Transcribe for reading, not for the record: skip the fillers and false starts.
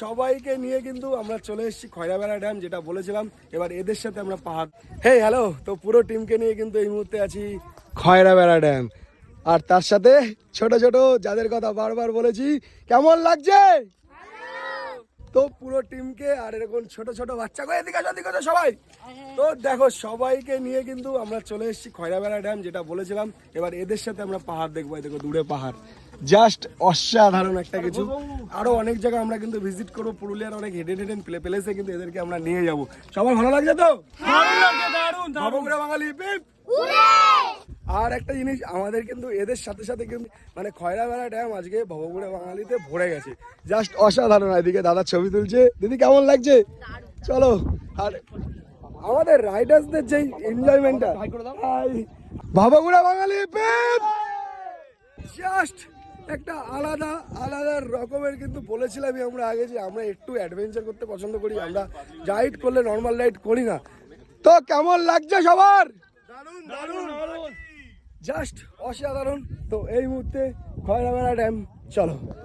সবাইকে নিয়ে কিন্তু আমরা চলে এসেছি খয়রাবেড়া ড্যাম, যেটা বলেছিলাম এবার এদের সাথে আমরা পাহাড়। হেই হ্যালো, তো পুরো টিমকে নিয়ে কিন্তু এই মুহূর্তে আছি খয়রাবেড়া ড্যাম, আর তার সাথে ছোট ছোট যাদের কথা বারবার বলেছি। কেমন লাগছে? তো পুরো টিমকে আর এরকম ছোট ছোট বাচ্চা করে এদিকে সবাই। তো দেখো সবাইকে নিয়ে কিন্তু আমরা চলে এসেছি খয়রাবেড়া ড্যাম, যেটা বলেছিলাম এবার এদের সাথে আমরা পাহাড় দেখবো। দেখো দূরে পাহাড়, জাস্ট অসাধারণ একটা কিছু। আরো অনেক জায়গা আমরা কিন্তু ভিজিট করবো, পুরুলিয়ার অনেক হেডেন হেডেন প্লেসে কিন্তু এদেরকে আমরা নিয়ে যাবো। সবার ভালো লাগছে তো? ভবঘুরে বাঙালি বিপ। আর একটা জিনিস, আমাদের কিন্তু এদের সাথে সাথে কিন্তু মানে খয়রাবেড়া ড্যাম আজকে ভবঘুরে বাঙালিতে ভরে গেছে, জাস্ট অসাধারণ। এদিকে দাদা ছবি তুলছে। দিদি কেমন লাগছে? চলো। আর আমাদের রাইডার্সদের যে এনজয়মেন্টটা, ভবঘুরে বাঙালি জাস্ট একটা আলাদা আলাদা রকমের। কিন্তু বলেছিলামই আমরা আগে যে আমরা একটু অ্যাডভেঞ্চার করতে পছন্দ করি, আমরা রাইড করলে নর্মাল রাইড করি না। তো কেমন লাগছে সবার? জাস্ট অসাধারণ। তো এই মুহূর্তে খয়রাবেড়া ড্যাম, চলো।